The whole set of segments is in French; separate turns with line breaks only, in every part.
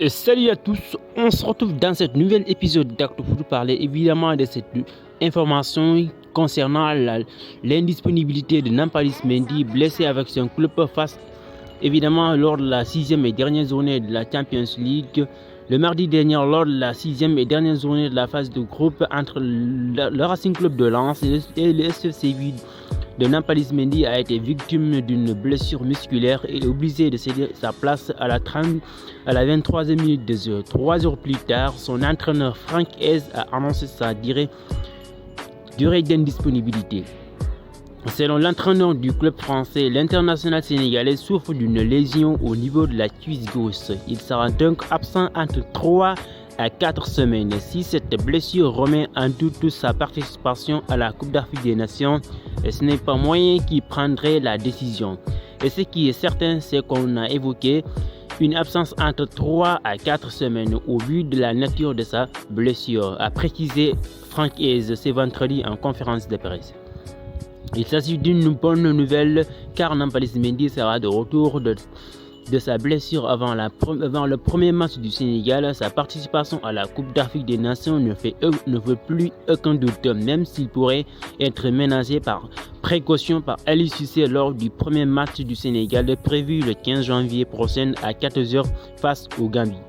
Salut à tous, on se retrouve dans cet nouvel épisode d'Actu pour parler évidemment de cette information concernant l'indisponibilité de Nampalys Mendy, blessé avec son club face évidemment lors de la 6e et dernière journée de la Champions League. Le mardi dernier, lors de la 6e et dernière journée de la phase de groupe entre le Racing Club de Lens et le SFC de Nampalys Mendy, a été victime d'une blessure musculaire et obligé de céder sa place à la 23e minute de jeu. 3 jours plus tard, son entraîneur Franck Hez a annoncé sa durée d'indisponibilité. Selon l'entraîneur du club français, l'international sénégalais souffre d'une lésion au niveau de la cuisse gauche. Il sera donc absent entre 3 à 4 semaines. Si cette blessure remet en doute sa participation à la Coupe d'Afrique des Nations, ce n'est pas moyen qu'il prendrait la décision. Et ce qui est certain, c'est qu'on a évoqué une absence entre 3 à 4 semaines au vu de la nature de sa blessure, a précisé Franck Hez ce vendredi en conférence de presse. Il s'agit d'une bonne nouvelle car Nampalys Mendy sera de retour de sa blessure avant le premier match du Sénégal. Sa participation à la Coupe d'Afrique des Nations ne fait plus aucun doute, même s'il pourrait être ménagé par précaution par Aliou Cissé lors du premier match du Sénégal prévu le 15 janvier prochain à 14h face au Gambie.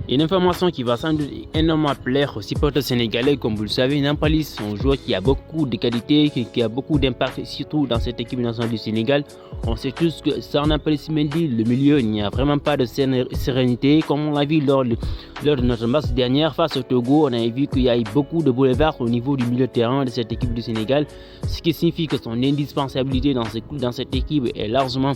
Une information qui va sans doute énormément plaire aux supporters sénégalais. Comme vous le savez, Nampalys, c'est un joueur qui a beaucoup de qualités, qui a beaucoup d'impact, surtout dans cette équipe nationale du Sénégal. On sait tous que sans Nampalys Mendy, le milieu, il n'y a vraiment pas de sérénité. Comme on l'a vu lors de notre match dernier face au Togo, on a vu qu'il y a eu beaucoup de boulevards au niveau du milieu de terrain de cette équipe du Sénégal, ce qui signifie que son indispensabilité dans cette équipe est largement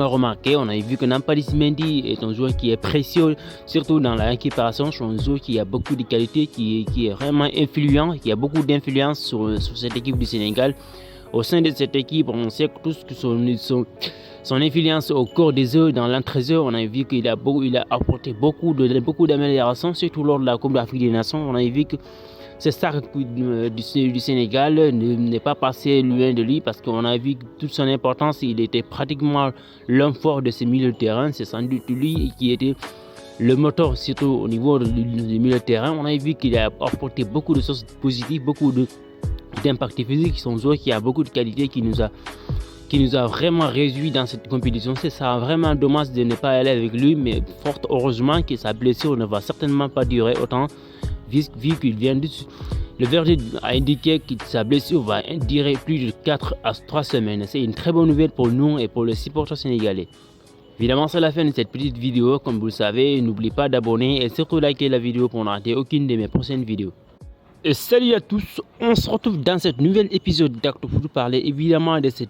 remarqué. On a vu que Nampalys Mendy est un joueur qui est précieux, surtout dans la récupération. C'est un joueur qui a beaucoup de qualités, qui est vraiment influent, qui a beaucoup d'influence sur cette équipe du Sénégal. Au sein de cette équipe, on sait tous que son influence au cours des jeux, dans l'entre-jeu, on a vu qu'il a apporté beaucoup d'améliorations, surtout lors de la Coupe d'Afrique des Nations. On a vu que ce star du Sénégal n'est pas passé loin de lui parce qu'on a vu toute son importance. Il était pratiquement l'homme fort de ce milieu de terrain. C'est sans doute lui qui était le moteur, surtout au niveau du milieu de terrain. On a vu qu'il a apporté beaucoup de choses positives, beaucoup d'impact physique. C'est un joueur qui a beaucoup de qualités, qui nous a vraiment réjouis dans cette compétition. C'est ça, vraiment dommage de ne pas aller avec lui, mais fort heureusement que sa blessure ne va certainement pas durer autant, vu qu'il vient le verdict a indiqué que sa blessure va durer plus de 4 à 3 semaines. C'est une très bonne nouvelle pour nous et pour les supporters sénégalais. Évidemment, c'est la fin de cette petite vidéo. Comme vous le savez, n'oubliez pas d'abonner et surtout liker la vidéo pour ne rater aucune de mes prochaines vidéos. Salut à tous, on se retrouve dans cet nouvel épisode d'Actu pour parler évidemment de cette